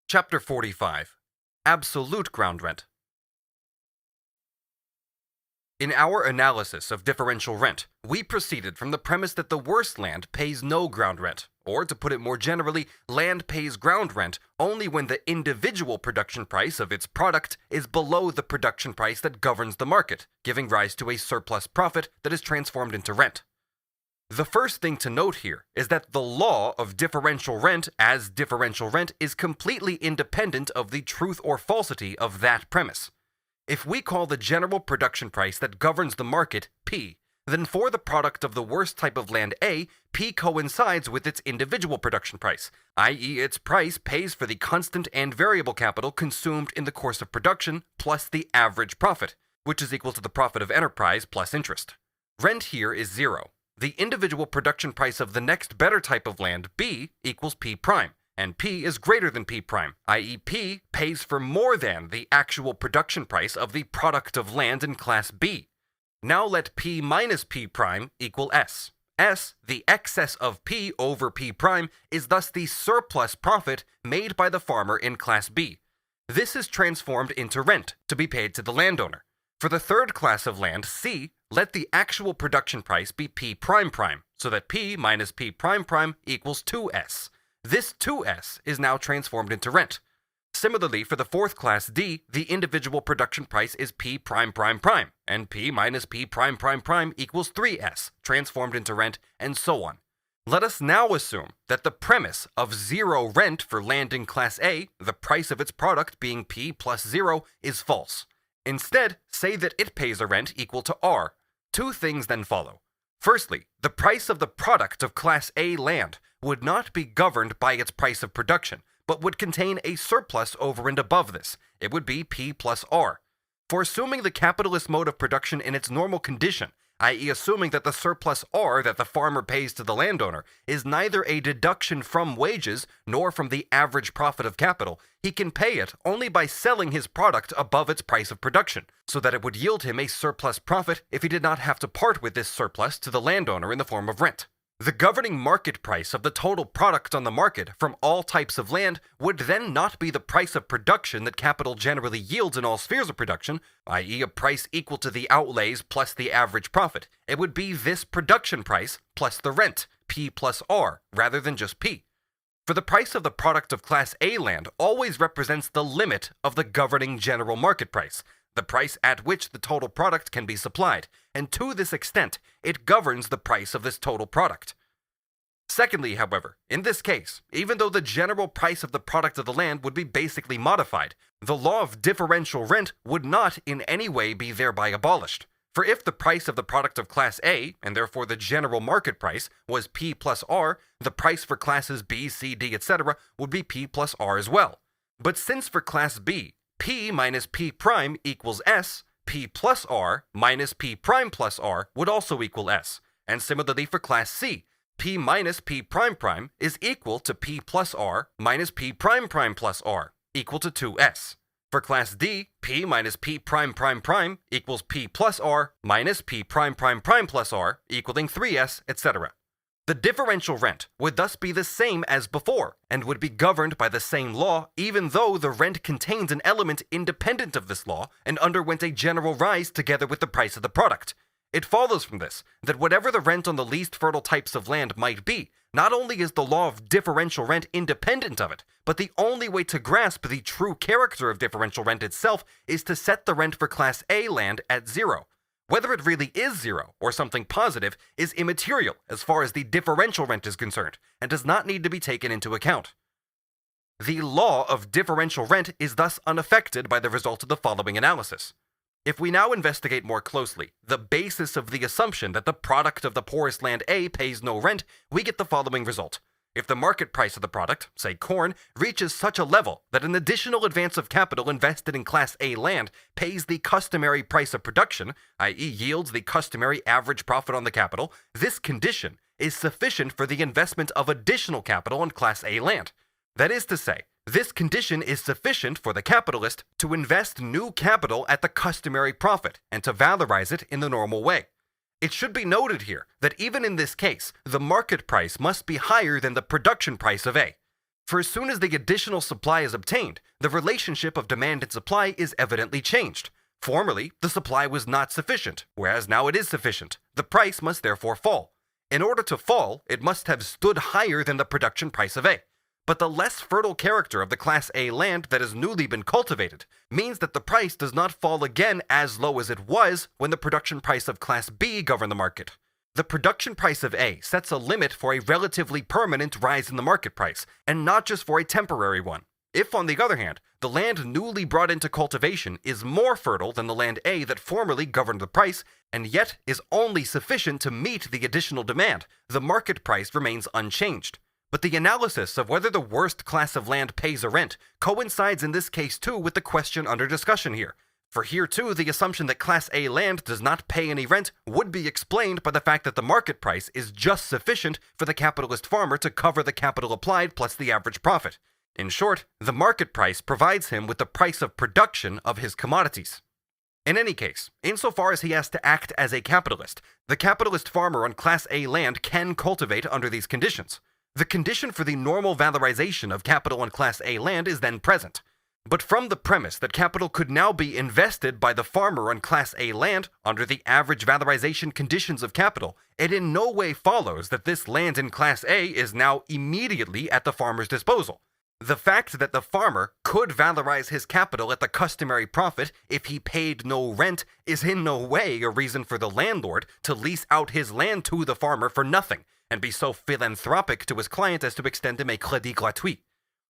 Chapter 45. Absolute Ground Rent. In our analysis of differential rent, we proceeded from the premise that the worst land pays no ground rent, or to put it more generally, land pays ground rent only when the individual production price of its product is below the production price that governs the market, giving rise to a surplus profit that is transformed into rent. The first thing to note here is that the law of differential rent as differential rent is completely independent of the truth or falsity of that premise. If we call the general production price that governs the market P, then for the product of the worst type of land A, P coincides with its individual production price, i.e. its price pays for the constant and variable capital consumed in the course of production plus the average profit, which is equal to the profit of enterprise plus interest. Rent here is zero. The individual production price of the next better type of land B equals P prime, and P is greater than P prime, i.e. P pays for more than the actual production price of the product of land in class B. Now let P minus P prime equal S. S, the excess of P over P prime, is thus the surplus profit made by the farmer in class B. This is transformed into rent to be paid to the landowner. For the third class of land, C, let the actual production price be P prime prime, so that P minus P prime prime equals 2S. This 2S is now transformed into rent. Similarly, for the fourth class D, the individual production price is P prime prime prime, and P minus P prime prime prime equals 3S, transformed into rent, and so on. Let us now assume that the premise of zero rent for land in class A, the price of its product being P plus 0, is false. Instead, say that it pays a rent equal to R. Two things then follow. Firstly, the price of the product of Class A land would not be governed by its price of production, but would contain a surplus over and above this. It would be P plus R. For assuming the capitalist mode of production in its normal condition, i.e. assuming that the surplus R that the farmer pays to the landowner is neither a deduction from wages nor from the average profit of capital, he can pay it only by selling his product above its price of production, so that it would yield him a surplus profit if he did not have to part with this surplus to the landowner in the form of rent. The governing market price of the total product on the market from all types of land would then not be the price of production that capital generally yields in all spheres of production, i.e. a price equal to the outlays plus the average profit. It would be this production price plus the rent, P plus R, rather than just P. For the price of the product of Class A land always represents the limit of the governing general market price, the price at which the total product can be supplied, and to this extent, it governs the price of this total product. Secondly, however, in this case, even though the general price of the product of the land would be basically modified, the law of differential rent would not in any way be thereby abolished. For if the price of the product of Class A, and therefore the general market price, was P plus R, the price for classes B, C, D, etc. would be P plus R as well. But since for Class B, P minus P prime equals S, P plus R minus P prime plus R would also equal S. And similarly for Class C, P minus P prime prime is equal to P plus R minus P prime prime plus R, equal to 2S. For Class D, P minus P prime prime prime equals P plus R minus P prime prime prime plus R, equaling 3S, etc. The differential rent would thus be the same as before, and would be governed by the same law even though the rent contains an element independent of this law and underwent a general rise together with the price of the product. It follows from this that whatever the rent on the least fertile types of land might be, not only is the law of differential rent independent of it, but the only way to grasp the true character of differential rent itself is to set the rent for Class A land at 0. Whether it really is 0 or something positive is immaterial as far as the differential rent is concerned, and does not need to be taken into account. The law of differential rent is thus unaffected by the result of the following analysis. If we now investigate more closely the basis of the assumption that the product of the poorest land A pays no rent, we get the following result. If the market price of the product, say corn, reaches such a level that an additional advance of capital invested in Class A land pays the customary price of production, i.e. yields the customary average profit on the capital, this condition is sufficient for the investment of additional capital on Class A land. That is to say, this condition is sufficient for the capitalist to invest new capital at the customary profit and to valorize it in the normal way. It should be noted here that even in this case, the market price must be higher than the production price of A. For as soon as the additional supply is obtained, the relationship of demand and supply is evidently changed. Formerly, the supply was not sufficient, whereas now it is sufficient. The price must therefore fall. In order to fall, it must have stood higher than the production price of A. But the less fertile character of the Class A land that has newly been cultivated means that the price does not fall again as low as it was when the production price of Class B governed the market. The production price of A sets a limit for a relatively permanent rise in the market price, and not just for a temporary one. If, on the other hand, the land newly brought into cultivation is more fertile than the land A that formerly governed the price, and yet is only sufficient to meet the additional demand, the market price remains unchanged. But the analysis of whether the worst class of land pays a rent coincides in this case too with the question under discussion here. For here too, the assumption that Class A land does not pay any rent would be explained by the fact that the market price is just sufficient for the capitalist farmer to cover the capital applied plus the average profit. In short, the market price provides him with the price of production of his commodities. In any case, insofar as he has to act as a capitalist, the capitalist farmer on Class A land can cultivate under these conditions. The condition for the normal valorization of capital on Class A land is then present. But from the premise that capital could now be invested by the farmer on Class A land under the average valorization conditions of capital, it in no way follows that this land in Class A is now immediately at the farmer's disposal. The fact that the farmer could valorize his capital at the customary profit if he paid no rent is in no way a reason for the landlord to lease out his land to the farmer for nothing, and be so philanthropic to his client as to extend him a crédit gratuit.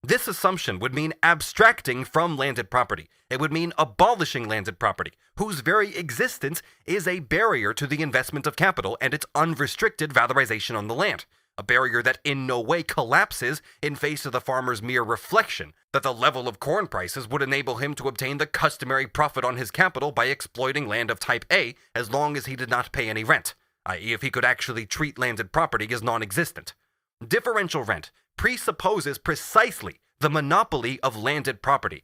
This assumption would mean abstracting from landed property. It would mean abolishing landed property, whose very existence is a barrier to the investment of capital and its unrestricted valorization on the land. A barrier that in no way collapses in face of the farmer's mere reflection that the level of corn prices would enable him to obtain the customary profit on his capital by exploiting land of type A as long as he did not pay any rent, i.e. if he could actually treat landed property as non-existent. Differential rent presupposes precisely the monopoly of landed property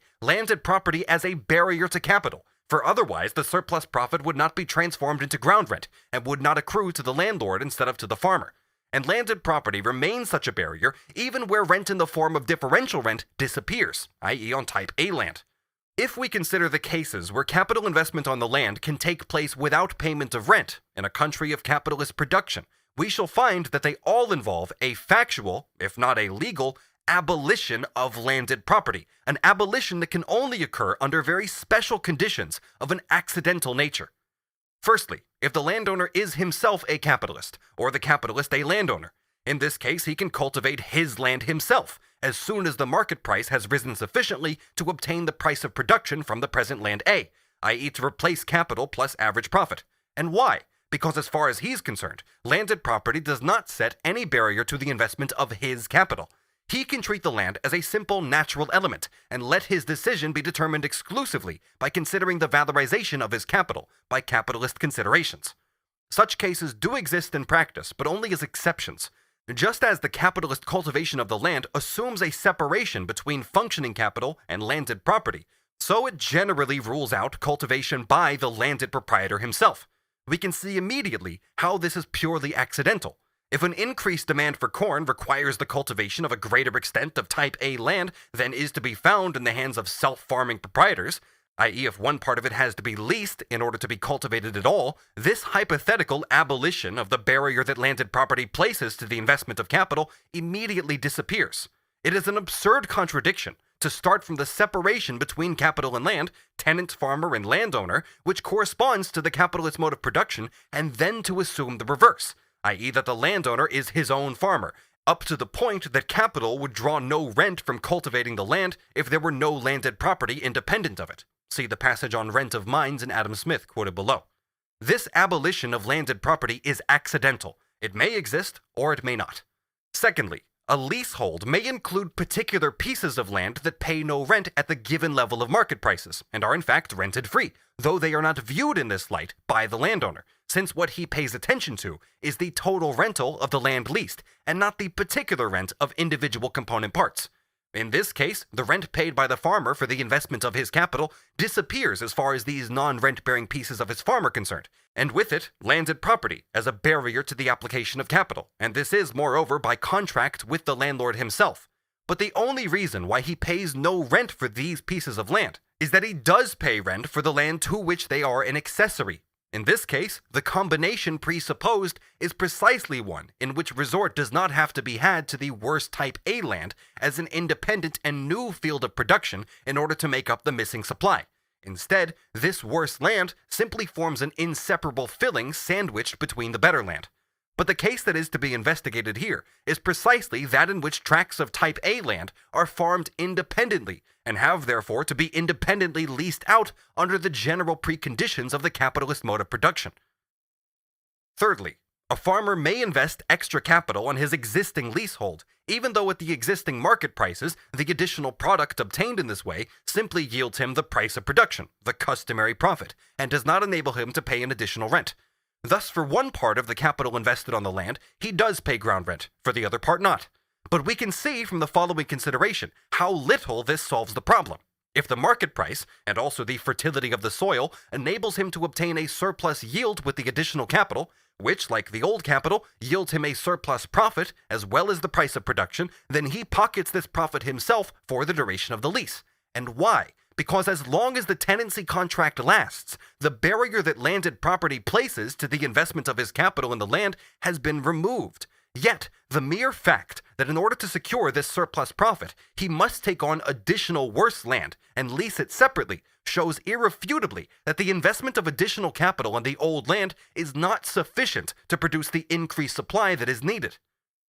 as a barrier to capital, for otherwise the surplus profit would not be transformed into ground rent and would not accrue to the landlord instead of to the farmer. And landed property remains such a barrier even where rent in the form of differential rent disappears, i.e. on type A land. If we consider the cases where capital investment on the land can take place without payment of rent in a country of capitalist production, we shall find that they all involve a factual, if not a legal, abolition of landed property, an abolition that can only occur under very special conditions of an accidental nature. Firstly, if the landowner is himself a capitalist, or the capitalist a landowner. In this case, he can cultivate his land himself, as soon as the market price has risen sufficiently to obtain the price of production from the present land A, i.e. to replace capital plus average profit. And why? Because as far as he's concerned, landed property does not set any barrier to the investment of his capital. He can treat the land as a simple natural element and let his decision be determined exclusively by considering the valorization of his capital by capitalist considerations. Such cases do exist in practice, but only as exceptions. Just as the capitalist cultivation of the land assumes a separation between functioning capital and landed property, so it generally rules out cultivation by the landed proprietor himself. We can see immediately how this is purely accidental. If an increased demand for corn requires the cultivation of a greater extent of type A land than is to be found in the hands of self-farming proprietors, i.e. if one part of it has to be leased in order to be cultivated at all, this hypothetical abolition of the barrier that landed property places to the investment of capital immediately disappears. It is an absurd contradiction to start from the separation between capital and land, tenant, farmer, and landowner, which corresponds to the capitalist mode of production, and then to assume the reverse, i.e. that the landowner is his own farmer, up to the point that capital would draw no rent from cultivating the land if there were no landed property independent of it. See the passage on rent of mines in Adam Smith quoted below. This abolition of landed property is accidental. It may exist or it may not. Secondly, a leasehold may include particular pieces of land that pay no rent at the given level of market prices and are in fact rented free, though they are not viewed in this light by the landowner, since what he pays attention to is the total rental of the land leased and not the particular rent of individual component parts. In this case, the rent paid by the farmer for the investment of his capital disappears as far as these non-rent-bearing pieces of his farm are concerned, and with it, landed property as a barrier to the application of capital, and this is, moreover, by contract with the landlord himself. But the only reason why he pays no rent for these pieces of land is that he does pay rent for the land to which they are an accessory. In this case, the combination presupposed is precisely one in which resort does not have to be had to the worst type A land as an independent and new field of production in order to make up the missing supply. Instead, this worse land simply forms an inseparable filling sandwiched between the better land. But the case that is to be investigated here is precisely that in which tracts of type A land are farmed independently and have therefore to be independently leased out under the general preconditions of the capitalist mode of production. Thirdly, a farmer may invest extra capital on his existing leasehold, even though at the existing market prices, the additional product obtained in this way simply yields him the price of production, the customary profit, and does not enable him to pay an additional rent. Thus, for one part of the capital invested on the land, he does pay ground rent, for the other part not. But we can see from the following consideration how little this solves the problem. If the market price, and also the fertility of the soil, enables him to obtain a surplus yield with the additional capital, which, like the old capital, yields him a surplus profit as well as the price of production, then he pockets this profit himself for the duration of the lease. And why? Because as long as the tenancy contract lasts, the barrier that landed property places to the investment of his capital in the land has been removed. Yet, the mere fact that in order to secure this surplus profit, he must take on additional worse land and lease it separately shows irrefutably that the investment of additional capital on the old land is not sufficient to produce the increased supply that is needed.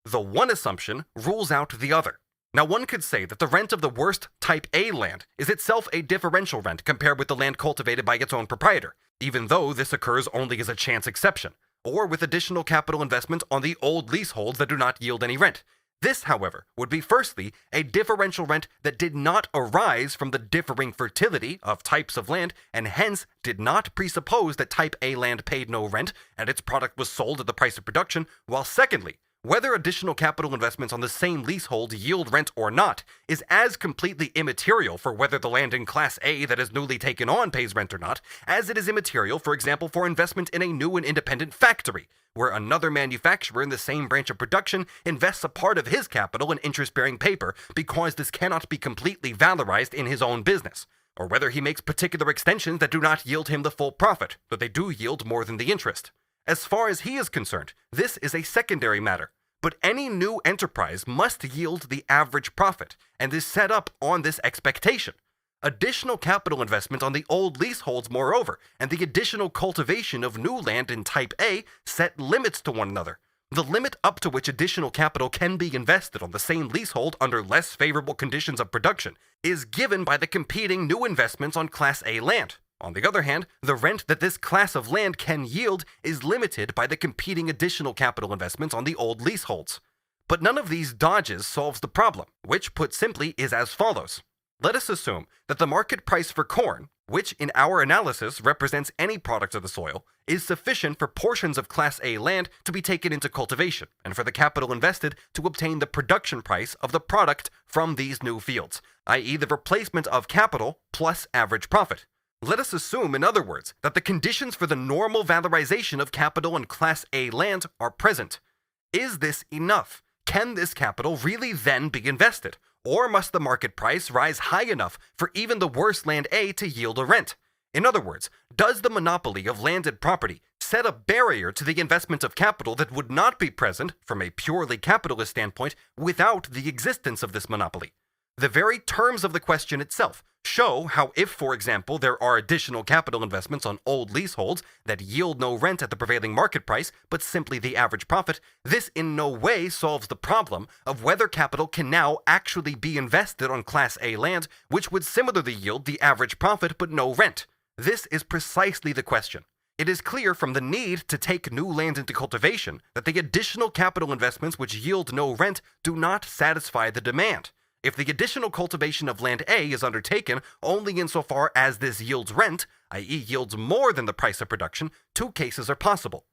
The one assumption rules out the other. Now, one could say that the rent of the worst type A land is itself a differential rent compared with the land cultivated by its own proprietor, even though this occurs only as a chance exception, or with additional capital investment on the old leaseholds that do not yield any rent. This, however, would be firstly a differential rent that did not arise from the differing fertility of types of land and hence did not presuppose that type A land paid no rent and its product was sold at the price of production, while secondly, whether additional capital investments on the same leasehold yield rent or not is as completely immaterial for whether the land in Class A that is newly taken on pays rent or not, as it is immaterial, for example, for investment in a new and independent factory, where another manufacturer in the same branch of production invests a part of his capital in interest-bearing paper because this cannot be completely valorized in his own business, or whether he makes particular extensions that do not yield him the full profit, though they do yield more than the interest. As far as he is concerned, this is a secondary matter, but any new enterprise must yield the average profit and is set up on this expectation. Additional capital investment on the old leaseholds, moreover, and the additional cultivation of new land in Type A set limits to one another. The limit up to which additional capital can be invested on the same leasehold under less favorable conditions of production is given by the competing new investments on Class A land. On the other hand, the rent that this class of land can yield is limited by the competing additional capital investments on the old leaseholds. But none of these dodges solves the problem, which, put simply, is as follows. Let us assume that the market price for corn, which in our analysis represents any product of the soil, is sufficient for portions of Class A land to be taken into cultivation, and for the capital invested to obtain the production price of the product from these new fields, i.e. the replacement of capital plus average profit. Let us assume, in other words, that the conditions for the normal valorization of capital in Class A land are present. Is this enough? Can this capital really then be invested? Or must the market price rise high enough for even the worst land A to yield a rent? In other words, does the monopoly of landed property set a barrier to the investment of capital that would not be present, from a purely capitalist standpoint, without the existence of this monopoly? The very terms of the question itself show how if, for example, there are additional capital investments on old leaseholds that yield no rent at the prevailing market price, but simply the average profit, this in no way solves the problem of whether capital can now actually be invested on Class A land, which would similarly yield the average profit but no rent. This is precisely the question. It is clear from the need to take new land into cultivation that the additional capital investments which yield no rent do not satisfy the demand. If the additional cultivation of land A is undertaken only insofar as this yields rent, i.e. yields more than the price of production, two cases are possible.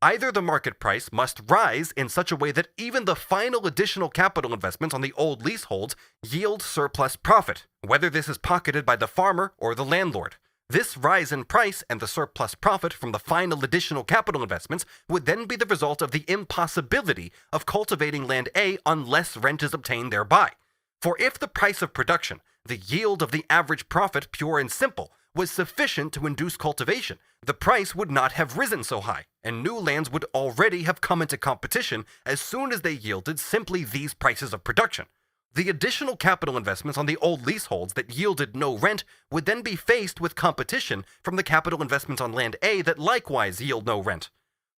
Either the market price must rise in such a way that even the final additional capital investments on the old leaseholds yield surplus profit, whether this is pocketed by the farmer or the landlord. This rise in price and the surplus profit from the final additional capital investments would then be the result of the impossibility of cultivating land A unless rent is obtained thereby. For if the price of production, the yield of the average profit pure and simple, was sufficient to induce cultivation, the price would not have risen so high, and new lands would already have come into competition as soon as they yielded simply these prices of production. The additional capital investments on the old leaseholds that yielded no rent would then be faced with competition from the capital investments on land A that likewise yield no rent.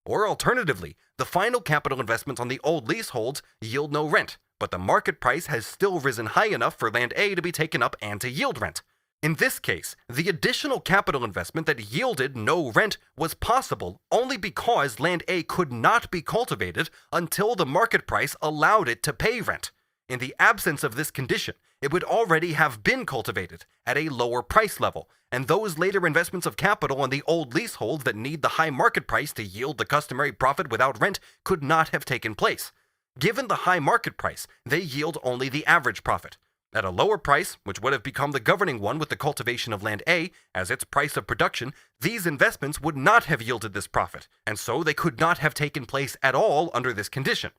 Or alternatively, the final capital investments on the old leaseholds yield no rent, but the market price has still risen high enough for land A to be taken up and to yield rent. In this case, the additional capital investment that yielded no rent was possible only because land A could not be cultivated until the market price allowed it to pay rent. In the absence of this condition, it would already have been cultivated at a lower price level, and those later investments of capital on the old leaseholds that need the high market price to yield the customary profit without rent could not have taken place. Given the high market price, they yield only the average profit. At a lower price, which would have become the governing one with the cultivation of land A as its price of production, these investments would not have yielded this profit, and so they could not have taken place at all under this condition.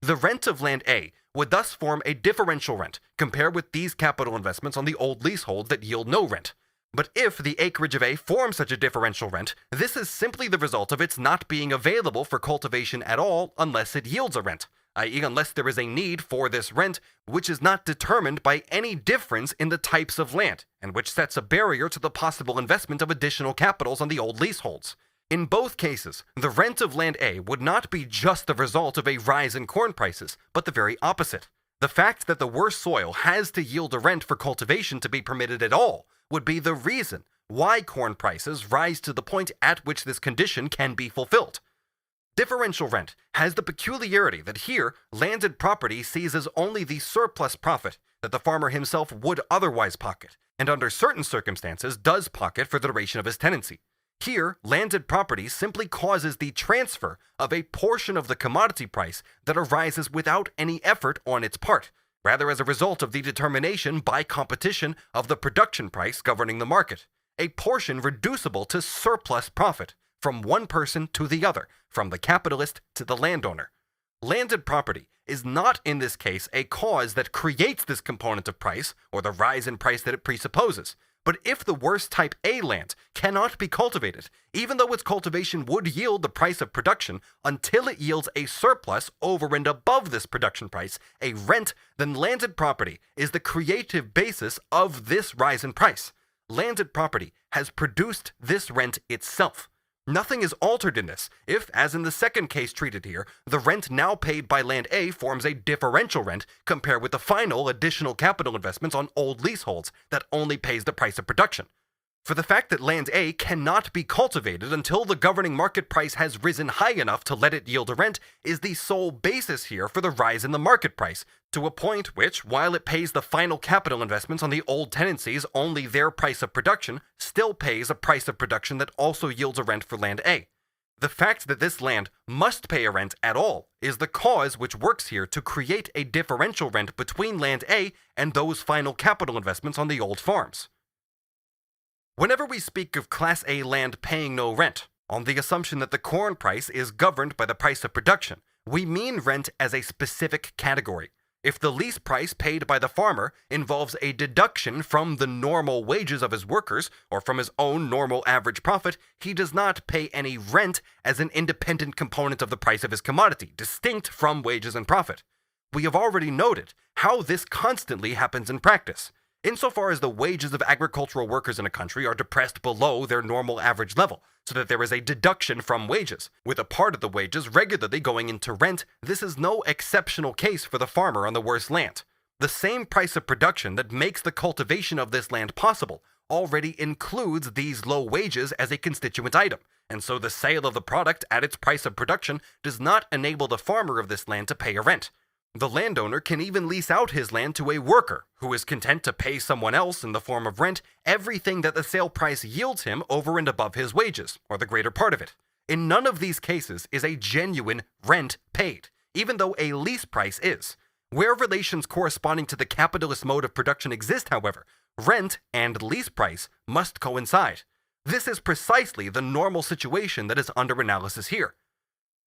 The rent of land A would thus form a differential rent compared with these capital investments on the old leaseholds that yield no rent. But if the acreage of A forms such a differential rent, this is simply the result of its not being available for cultivation at all unless it yields a rent, i.e. unless there is a need for this rent, which is not determined by any difference in the types of land, and which sets a barrier to the possible investment of additional capitals on the old leaseholds. In both cases, the rent of land A would not be just the result of a rise in corn prices, but the very opposite. The fact that the worse soil has to yield a rent for cultivation to be permitted at all would be the reason why corn prices rise to the point at which this condition can be fulfilled. Differential rent has the peculiarity that here landed property seizes only the surplus profit that the farmer himself would otherwise pocket, and under certain circumstances does pocket for the duration of his tenancy. Here, landed property simply causes the transfer of a portion of the commodity price that arises without any effort on its part, rather as a result of the determination by competition of the production price governing the market, a portion reducible to surplus profit from one person to the other, from the capitalist to the landowner. Landed property is not in this case a cause that creates this component of price or the rise in price that it presupposes. But if the worst type A land cannot be cultivated, even though its cultivation would yield the price of production until it yields a surplus over and above this production price, a rent, then landed property is the creative basis of this rise in price. Landed property has produced this rent itself. Nothing is altered in this if, as in the second case treated here, the rent now paid by land A forms a differential rent compared with the final additional capital investments on old leaseholds that only pays the price of production. For the fact that land A cannot be cultivated until the governing market price has risen high enough to let it yield a rent is the sole basis here for the rise in the market price, to a point which, while it pays the final capital investments on the old tenancies only their price of production, still pays a price of production that also yields a rent for land A. The fact that this land must pay a rent at all is the cause which works here to create a differential rent between land A and those final capital investments on the old farms. Whenever we speak of Class A land paying no rent, on the assumption that the corn price is governed by the price of production, we mean rent as a specific category. If the lease price paid by the farmer involves a deduction from the normal wages of his workers or from his own normal average profit, he does not pay any rent as an independent component of the price of his commodity, distinct from wages and profit. We have already noted how this constantly happens in practice. Insofar as the wages of agricultural workers in a country are depressed below their normal average level, so that there is a deduction from wages, with a part of the wages regularly going into rent, this is no exceptional case for the farmer on the worst land. The same price of production that makes the cultivation of this land possible already includes these low wages as a constituent item, and so the sale of the product at its price of production does not enable the farmer of this land to pay a rent. The landowner can even lease out his land to a worker who is content to pay someone else in the form of rent everything that the sale price yields him over and above his wages, or the greater part of it. In none of these cases is a genuine rent paid, even though a lease price is. Where relations corresponding to the capitalist mode of production exist, however, rent and lease price must coincide. This is precisely the normal situation that is under analysis here.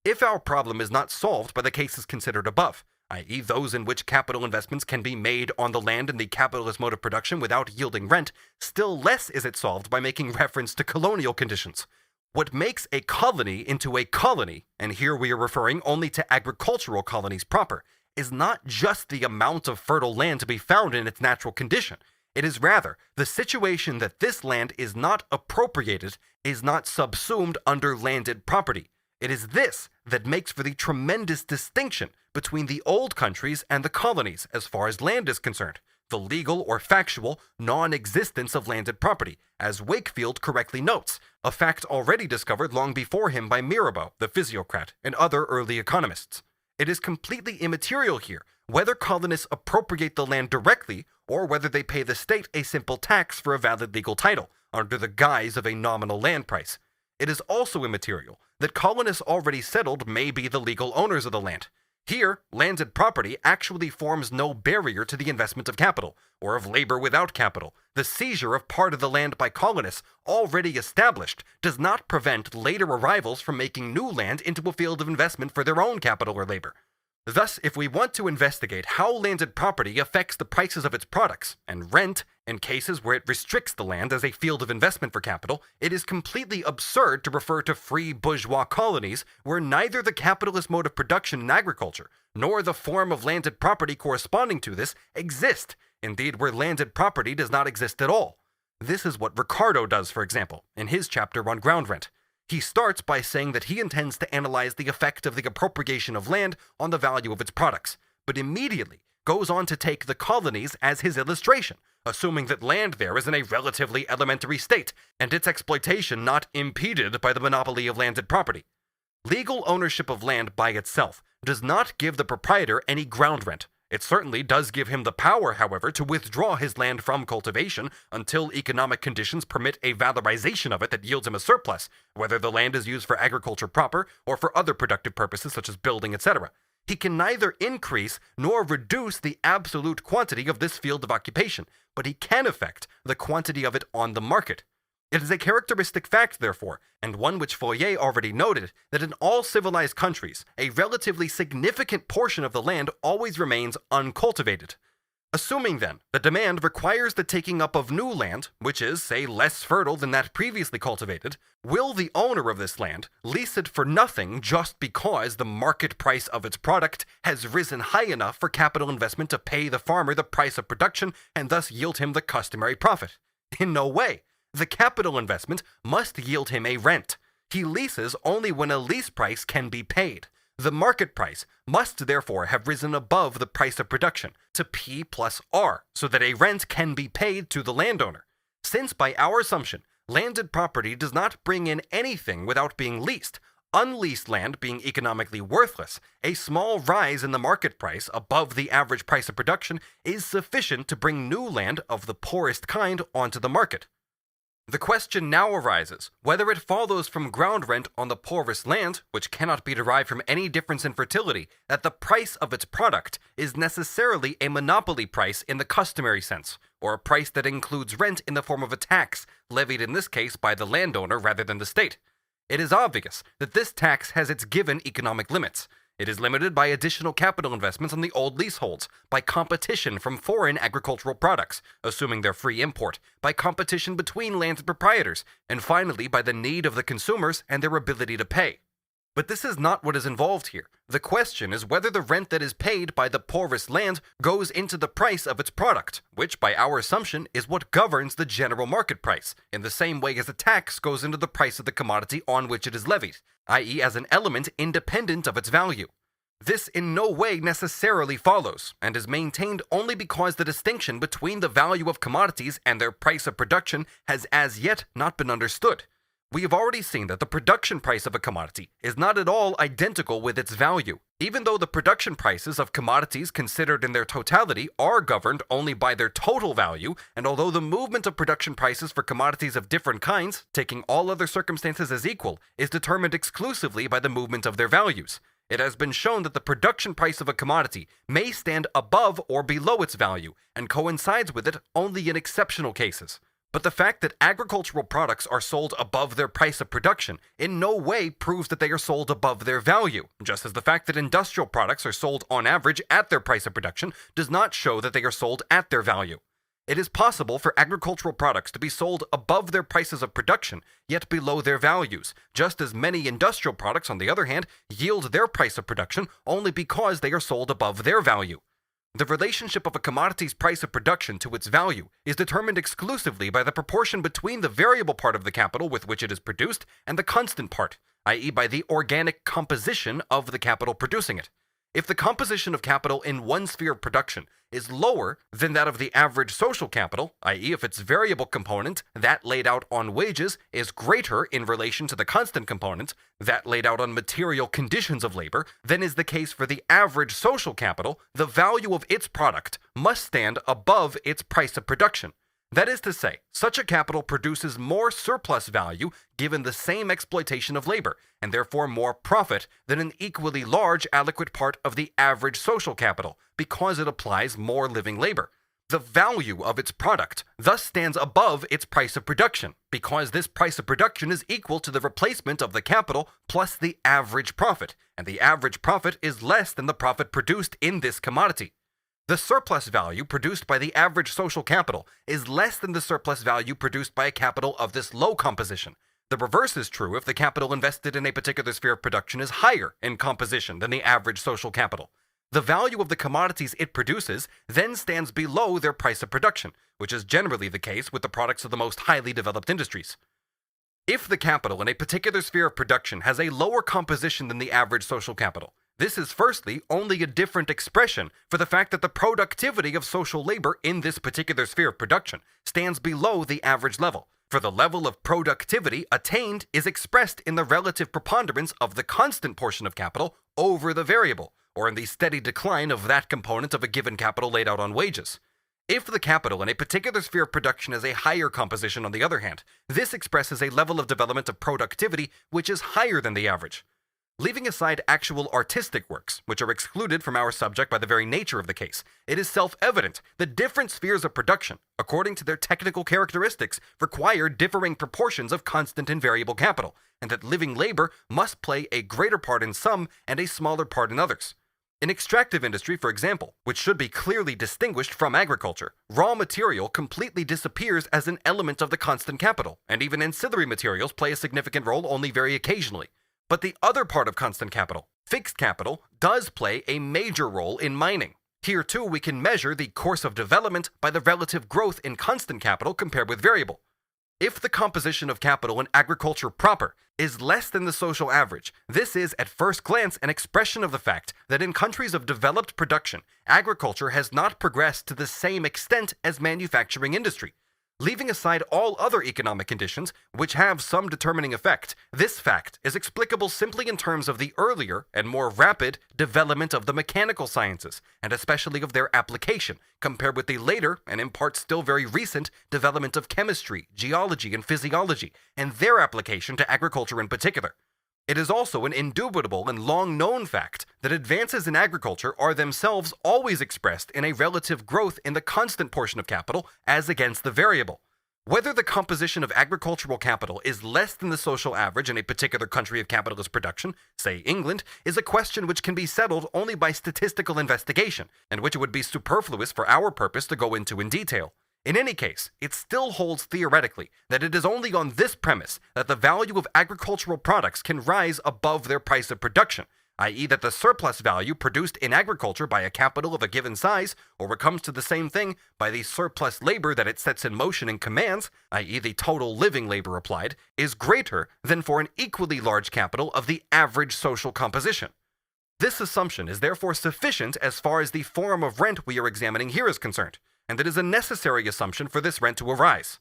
If our problem is not solved by the cases considered above, i.e. those in which capital investments can be made on the land in the capitalist mode of production without yielding rent, still less is it solved by making reference to colonial conditions. What makes a colony into a colony, and here we are referring only to agricultural colonies proper, is not just the amount of fertile land to be found in its natural condition. It is rather the situation that this land is not appropriated, is not subsumed under landed property. It is this that makes for the tremendous distinction between the old countries and the colonies as far as land is concerned, the legal or factual non-existence of landed property, as Wakefield correctly notes, a fact already discovered long before him by Mirabeau, the physiocrat, and other early economists. It is completely immaterial here whether colonists appropriate the land directly or whether they pay the state a simple tax for a valid legal title under the guise of a nominal land price. It is also immaterial that colonists already settled may be the legal owners of the land. Here, landed property actually forms no barrier to the investment of capital, or of labor without capital. The seizure of part of the land by colonists already established does not prevent later arrivals from making new land into a field of investment for their own capital or labor. Thus, if we want to investigate how landed property affects the prices of its products, and rent, in cases where it restricts the land as a field of investment for capital, it is completely absurd to refer to free bourgeois colonies where neither the capitalist mode of production in agriculture, nor the form of landed property corresponding to this exist, indeed where landed property does not exist at all. This is what Ricardo does, for example, in his chapter on ground rent. He starts by saying that he intends to analyze the effect of the appropriation of land on the value of its products, but immediately goes on to take the colonies as his illustration, assuming that land there is in a relatively elementary state, and its exploitation not impeded by the monopoly of landed property. Legal ownership of land by itself does not give the proprietor any ground rent. It certainly does give him the power, however, to withdraw his land from cultivation until economic conditions permit a valorization of it that yields him a surplus, whether the land is used for agriculture proper or for other productive purposes such as building, etc. He can neither increase nor reduce the absolute quantity of this field of occupation, but he can affect the quantity of it on the market. It is a characteristic fact, therefore, and one which Fourier already noted, that in all civilized countries, a relatively significant portion of the land always remains uncultivated. Assuming, then, the demand requires the taking up of new land, which is, say, less fertile than that previously cultivated, will the owner of this land lease it for nothing just because the market price of its product has risen high enough for capital investment to pay the farmer the price of production and thus yield him the customary profit? In no way. The capital investment must yield him a rent. He leases only when a lease price can be paid. The market price must therefore have risen above the price of production to P plus R, so that a rent can be paid to the landowner. Since by our assumption, landed property does not bring in anything without being leased, unleased land being economically worthless, a small rise in the market price above the average price of production is sufficient to bring new land of the poorest kind onto the market. The question now arises whether it follows from ground rent on the poorest land, which cannot be derived from any difference in fertility, that the price of its product is necessarily a monopoly price in the customary sense, or a price that includes rent in the form of a tax, levied in this case by the landowner rather than the state. It is obvious that this tax has its given economic limits. It is limited by additional capital investments on the old leaseholds, by competition from foreign agricultural products, assuming their free import, by competition between landed proprietors, and finally by the need of the consumers and their ability to pay. But this is not what is involved here. The question is whether the rent that is paid by the poorest land goes into the price of its product, which by our assumption is what governs the general market price, in the same way as a tax goes into the price of the commodity on which it is levied, i.e. as an element independent of its value. This in no way necessarily follows, and is maintained only because the distinction between the value of commodities and their price of production has as yet not been understood. We have already seen that the production price of a commodity is not at all identical with its value, even though the production prices of commodities considered in their totality are governed only by their total value, and although the movement of production prices for commodities of different kinds, taking all other circumstances as equal, is determined exclusively by the movement of their values. It has been shown that the production price of a commodity may stand above or below its value, and coincides with it only in exceptional cases. But the fact that agricultural products are sold above their price of production in no way proves that they are sold above their value, just as the fact that industrial products are sold on average at their price of production does not show that they are sold at their value. It is possible for agricultural products to be sold above their prices of production, yet below their values, just as many industrial products, on the other hand, yield their price of production only because they are sold above their value. The relationship of a commodity's price of production to its value is determined exclusively by the proportion between the variable part of the capital with which it is produced and the constant part, i.e. by the organic composition of the capital producing it. If the composition of capital in one sphere of production is lower than that of the average social capital, i.e. if its variable component, that laid out on wages, is greater in relation to the constant component, that laid out on material conditions of labor, than is the case for the average social capital, the value of its product must stand above its price of production. That is to say, such a capital produces more surplus value given the same exploitation of labor, and therefore more profit than an equally large adequate part of the average social capital, because it applies more living labor. The value of its product thus stands above its price of production, because this price of production is equal to the replacement of the capital plus the average profit, and the average profit is less than the profit produced in this commodity. The surplus value produced by the average social capital is less than the surplus value produced by a capital of this low composition. The reverse is true if the capital invested in a particular sphere of production is higher in composition than the average social capital. The value of the commodities it produces then stands below their price of production, which is generally the case with the products of the most highly developed industries. If the capital in a particular sphere of production has a lower composition than the average social capital, this is firstly only a different expression for the fact that the productivity of social labor in this particular sphere of production stands below the average level, for the level of productivity attained is expressed in the relative preponderance of the constant portion of capital over the variable, or in the steady decline of that component of a given capital laid out on wages. If the capital in a particular sphere of production has a higher composition, on the other hand, this expresses a level of development of productivity which is higher than the average. Leaving aside actual artistic works, which are excluded from our subject by the very nature of the case, it is self-evident that different spheres of production, according to their technical characteristics, require differing proportions of constant and variable capital, and that living labor must play a greater part in some and a smaller part in others. In extractive industry, for example, which should be clearly distinguished from agriculture, raw material completely disappears as an element of the constant capital, and even ancillary materials play a significant role only very occasionally. But the other part of constant capital, fixed capital, does play a major role in mining. Here too we can measure the course of development by the relative growth in constant capital compared with variable. If the composition of capital in agriculture proper is less than the social average, this is at first glance an expression of the fact that in countries of developed production, agriculture has not progressed to the same extent as manufacturing industry. Leaving aside all other economic conditions which have some determining effect, this fact is explicable simply in terms of the earlier and more rapid development of the mechanical sciences, and especially of their application, compared with the later, and in part still very recent, development of chemistry, geology, and physiology, and their application to agriculture in particular. It is also an indubitable and long-known fact that advances in agriculture are themselves always expressed in a relative growth in the constant portion of capital as against the variable. Whether the composition of agricultural capital is less than the social average in a particular country of capitalist production, say England, is a question which can be settled only by statistical investigation, and which it would be superfluous for our purpose to go into in detail. In any case, it still holds theoretically that it is only on this premise that the value of agricultural products can rise above their price of production, i.e. that the surplus value produced in agriculture by a capital of a given size, or what comes to the same thing, by the surplus labor that it sets in motion and commands, i.e. the total living labor applied, is greater than for an equally large capital of the average social composition. This assumption is therefore sufficient as far as the form of rent we are examining here is concerned, and it is a necessary assumption for this rent to arise.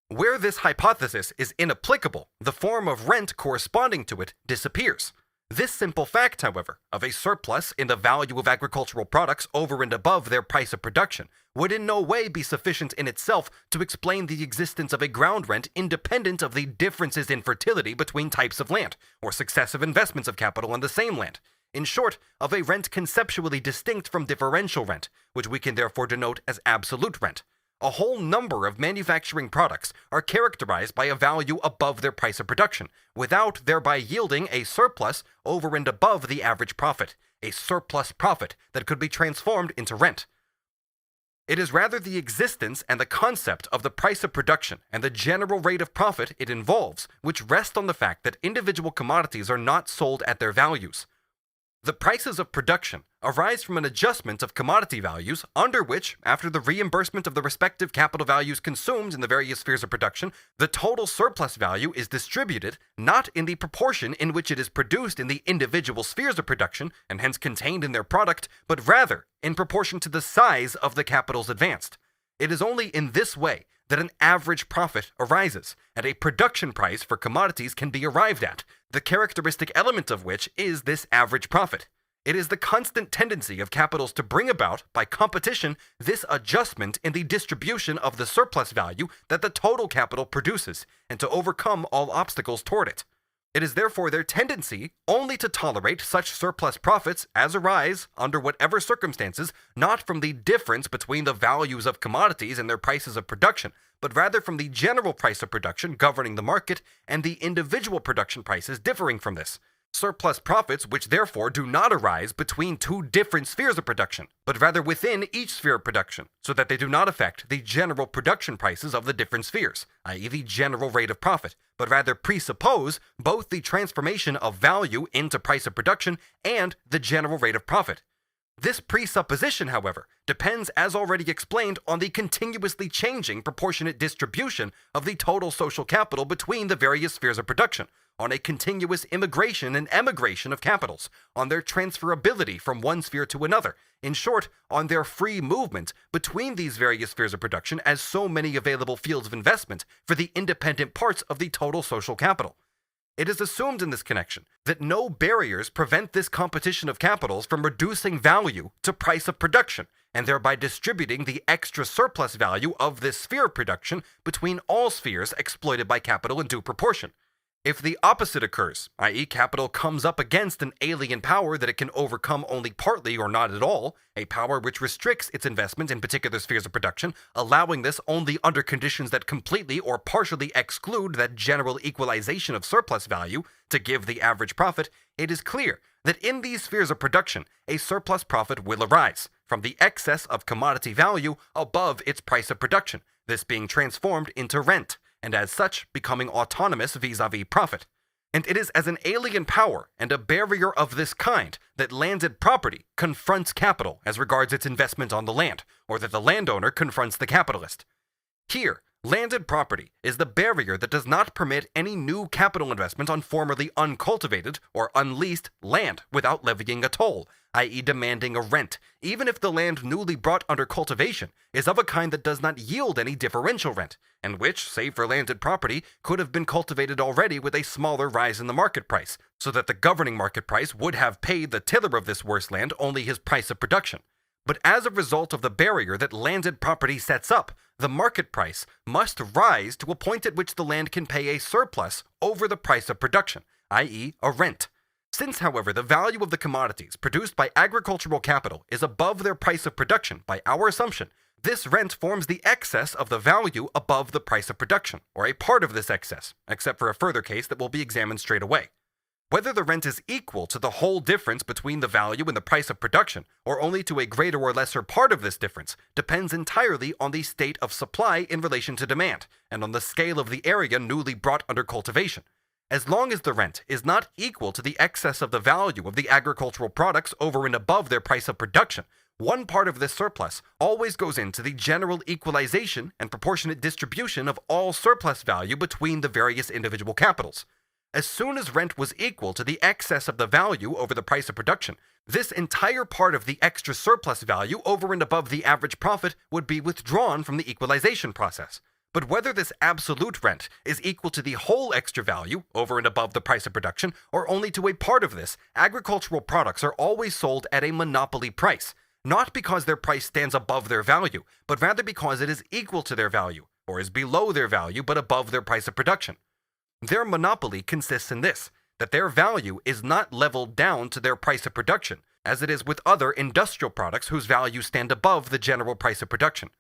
Where this hypothesis is inapplicable, the form of rent corresponding to it disappears. This simple fact, however, of a surplus in the value of agricultural products over and above their price of production, would in no way be sufficient in itself to explain the existence of a ground rent independent of the differences in fertility between types of land, or successive investments of capital on the same land. In short, of a rent conceptually distinct from differential rent, which we can therefore denote as absolute rent. A whole number of manufacturing products are characterized by a value above their price of production, without thereby yielding a surplus over and above the average profit, a surplus profit that could be transformed into rent. It is rather the existence and the concept of the price of production and the general rate of profit it involves, which rest on the fact that individual commodities are not sold at their values. The prices of production arise from an adjustment of commodity values under which, after the reimbursement of the respective capital values consumed in the various spheres of production, the total surplus value is distributed not in the proportion in which it is produced in the individual spheres of production and hence contained in their product, but rather in proportion to the size of the capitals advanced. It is only in this way that an average profit arises, and a production price for commodities can be arrived at, the characteristic element of which is this average profit. It is the constant tendency of capitals to bring about, by competition, this adjustment in the distribution of the surplus value that the total capital produces, and to overcome all obstacles toward it. It is therefore their tendency only to tolerate such surplus profits as arise, under whatever circumstances, not from the difference between the values of commodities and their prices of production, but rather from the general price of production governing the market and the individual production prices differing from this. Surplus profits which therefore do not arise between two different spheres of production, but rather within each sphere of production, so that they do not affect the general production prices of the different spheres, i.e. the general rate of profit, but rather presuppose both the transformation of value into price of production and the general rate of profit. This presupposition, however, depends, as already explained, on the continuously changing proportionate distribution of the total social capital between the various spheres of production, on a continuous immigration and emigration of capitals, on their transferability from one sphere to another, in short, on their free movement between these various spheres of production as so many available fields of investment for the independent parts of the total social capital. It is assumed in this connection that no barriers prevent this competition of capitals from reducing value to price of production, and thereby distributing the extra surplus value of this sphere of production between all spheres exploited by capital in due proportion. If the opposite occurs, i.e. capital comes up against an alien power that it can overcome only partly or not at all, a power which restricts its investment in particular spheres of production, allowing this only under conditions that completely or partially exclude that general equalization of surplus value to give the average profit, it is clear that in these spheres of production, a surplus profit will arise from the excess of commodity value above its price of production, this being transformed into rent, and as such becoming autonomous vis-a-vis profit. And it is as an alien power and a barrier of this kind that landed property confronts capital as regards its investment on the land, or that the landowner confronts the capitalist. Here, landed property is the barrier that does not permit any new capital investment on formerly uncultivated or unleased land without levying a toll, i.e. demanding a rent, even if the land newly brought under cultivation is of a kind that does not yield any differential rent, and which, save for landed property, could have been cultivated already with a smaller rise in the market price, so that the governing market price would have paid the tiller of this worse land only his price of production. But as a result of the barrier that landed property sets up, the market price must rise to a point at which the land can pay a surplus over the price of production, i.e. a rent. Since, however, the value of the commodities produced by agricultural capital is above their price of production by our assumption, this rent forms the excess of the value above the price of production, or a part of this excess, except for a further case that will be examined straight away. Whether the rent is equal to the whole difference between the value and the price of production, or only to a greater or lesser part of this difference, depends entirely on the state of supply in relation to demand, and on the scale of the area newly brought under cultivation. As long as the rent is not equal to the excess of the value of the agricultural products over and above their price of production, one part of this surplus always goes into the general equalization and proportionate distribution of all surplus value between the various individual capitals. As soon as rent was equal to the excess of the value over the price of production, this entire part of the extra surplus value over and above the average profit would be withdrawn from the equalization process. But whether this absolute rent is equal to the whole extra value over and above the price of production, or only to a part of this, agricultural products are always sold at a monopoly price, not because their price stands above their value, but rather because it is equal to their value, or is below their value but above their price of production. Their monopoly consists in this, that their value is not leveled down to their price of production, as it is with other industrial products whose values stand above the general price of production.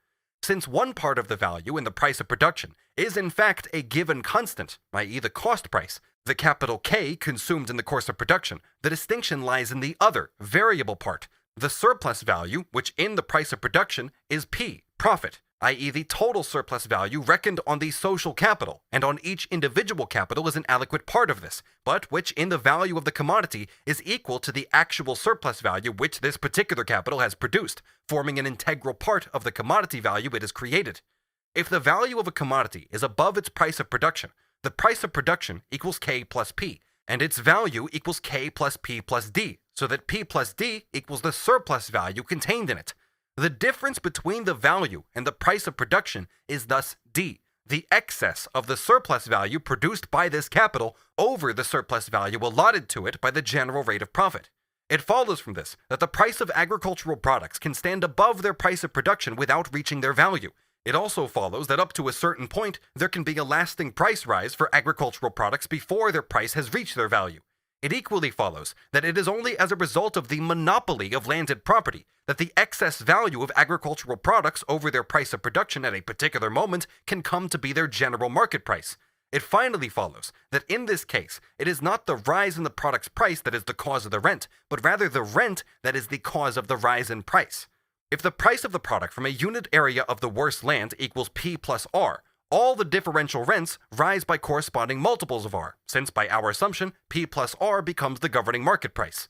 Since one part of the value in the price of production is in fact a given constant, i.e. the cost price, the capital K consumed in the course of production, the distinction lies in the other, variable part, the surplus value, which in the price of production is P, profit, i.e. the total surplus value reckoned on the social capital, and on each individual capital is an aliquot part of this, but which in the value of the commodity is equal to the actual surplus value which this particular capital has produced, forming an integral part of the commodity value it has created. If the value of a commodity is above its price of production, the price of production equals K plus P, and its value equals K plus P plus D, so that P plus D equals the surplus value contained in it. The difference between the value and the price of production is thus D, the excess of the surplus value produced by this capital over the surplus value allotted to it by the general rate of profit. It follows from this that the price of agricultural products can stand above their price of production without reaching their value. It also follows that up to a certain point, there can be a lasting price rise for agricultural products before their price has reached their value. It equally follows that it is only as a result of the monopoly of landed property that the excess value of agricultural products over their price of production at a particular moment can come to be their general market price. It finally follows that in this case, it is not the rise in the product's price that is the cause of the rent, but rather the rent that is the cause of the rise in price. If the price of the product from a unit area of the worst land equals P plus R, all the differential rents rise by corresponding multiples of R, since by our assumption, P plus R becomes the governing market price.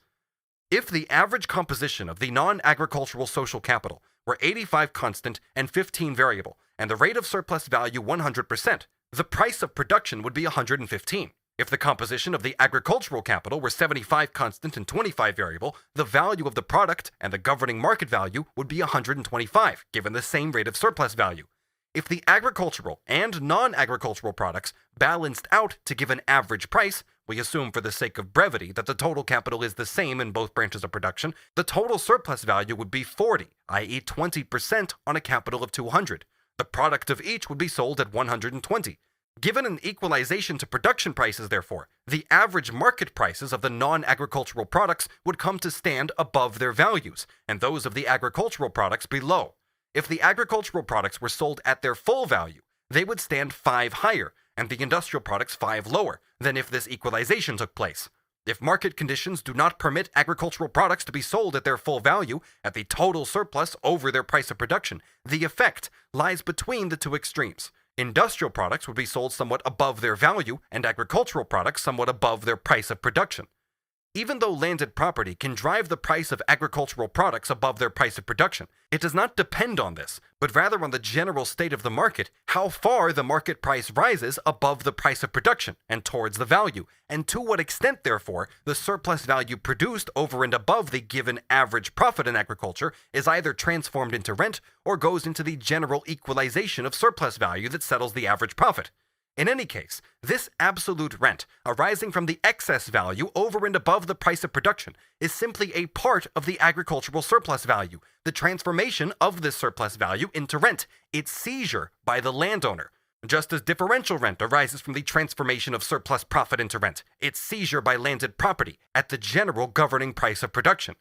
If the average composition of the non-agricultural social capital were 85 constant and 15 variable, and the rate of surplus value 100%, the price of production would be 115. If the composition of the agricultural capital were 75 constant and 25 variable, the value of the product and the governing market value would be 125, given the same rate of surplus value. If the agricultural and non-agricultural products balanced out to give an average price, we assume for the sake of brevity that the total capital is the same in both branches of production, the total surplus value would be 40, i.e. 20% on a capital of 200. The product of each would be sold at 120. Given an equalization to production prices, therefore, the average market prices of the non-agricultural products would come to stand above their values, and those of the agricultural products below. If the agricultural products were sold at their full value, they would stand 5 higher, and the industrial products 5 lower, than if this equalization took place. If market conditions do not permit agricultural products to be sold at their full value, at the total surplus over their price of production, the effect lies between the two extremes. Industrial products would be sold somewhat above their value, and agricultural products somewhat above their price of production. Even though landed property can drive the price of agricultural products above their price of production, it does not depend on this, but rather on the general state of the market, how far the market price rises above the price of production and towards the value, and to what extent, therefore, the surplus value produced over and above the given average profit in agriculture is either transformed into rent or goes into the general equalization of surplus value that settles the average profit. In any case, this absolute rent, arising from the excess value over and above the price of production, is simply a part of the agricultural surplus value, the transformation of this surplus value into rent, its seizure by the landowner. Just as differential rent arises from the transformation of surplus profit into rent, its seizure by landed property, at the general governing price of production.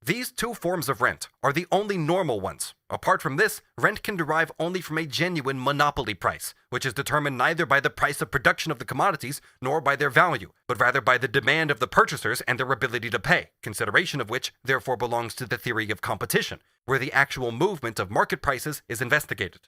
These two forms of rent are the only normal ones. Apart from this, rent can derive only from a genuine monopoly price, which is determined neither by the price of production of the commodities nor by their value, but rather by the demand of the purchasers and their ability to pay, consideration of which therefore belongs to the theory of competition, where the actual movement of market prices is investigated.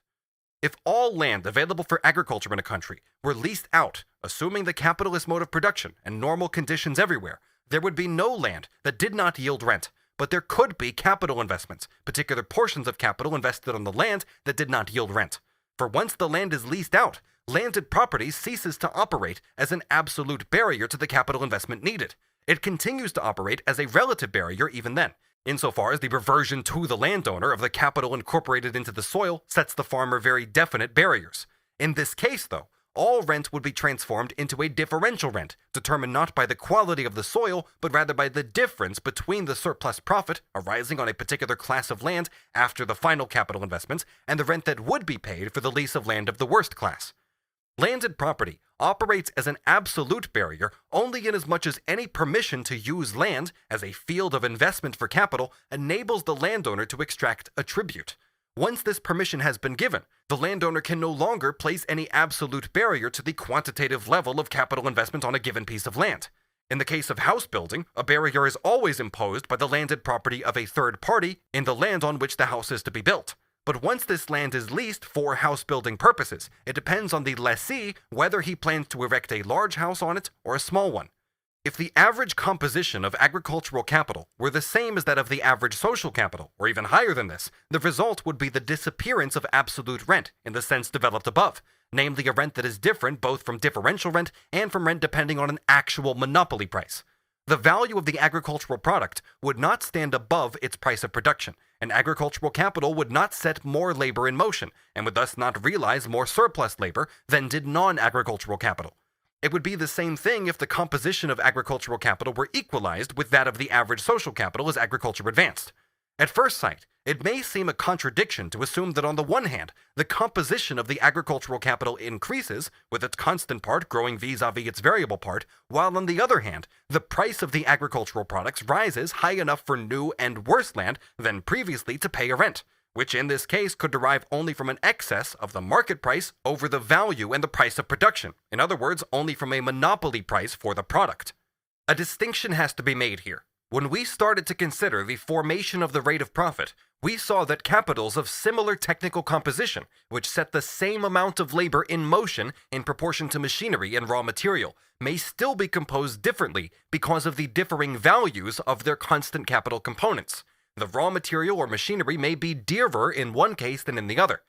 If all land available for agriculture in a country were leased out, assuming the capitalist mode of production and normal conditions everywhere, there would be no land that did not yield rent. But there could be capital investments, particular portions of capital invested on the land that did not yield rent. For once the land is leased out, landed property ceases to operate as an absolute barrier to the capital investment needed. It continues to operate as a relative barrier even then, insofar as the reversion to the landowner of the capital incorporated into the soil sets the farmer very definite barriers. In this case, though, all rent would be transformed into a differential rent, determined not by the quality of the soil, but rather by the difference between the surplus profit arising on a particular class of land after the final capital investments and the rent that would be paid for the lease of land of the worst class. Landed property operates as an absolute barrier only inasmuch as any permission to use land as a field of investment for capital enables the landowner to extract a tribute. Once this permission has been given, the landowner can no longer place any absolute barrier to the quantitative level of capital investment on a given piece of land. In the case of house building, a barrier is always imposed by the landed property of a third party in the land on which the house is to be built. But once this land is leased for house building purposes, it depends on the lessee whether he plans to erect a large house on it or a small one. If the average composition of agricultural capital were the same as that of the average social capital, or even higher than this, the result would be the disappearance of absolute rent in the sense developed above, namely a rent that is different both from differential rent and from rent depending on an actual monopoly price. The value of the agricultural product would not stand above its price of production, and agricultural capital would not set more labor in motion, and would thus not realize more surplus labor than did non-agricultural capital. It would be the same thing if the composition of agricultural capital were equalized with that of the average social capital as agriculture advanced. At first sight, it may seem a contradiction to assume that on the one hand, the composition of the agricultural capital increases, with its constant part growing vis-a-vis its variable part, while on the other hand, the price of the agricultural products rises high enough for new and worse land than previously to pay a rent, which in this case could derive only from an excess of the market price over the value and the price of production, in other words, only from a monopoly price for the product. A distinction has to be made here. When we started to consider the formation of the rate of profit, we saw that capitals of similar technical composition, which set the same amount of labor in motion in proportion to machinery and raw material, may still be composed differently because of the differing values of their constant capital components. The raw material or machinery may be dearer in one case than in the other.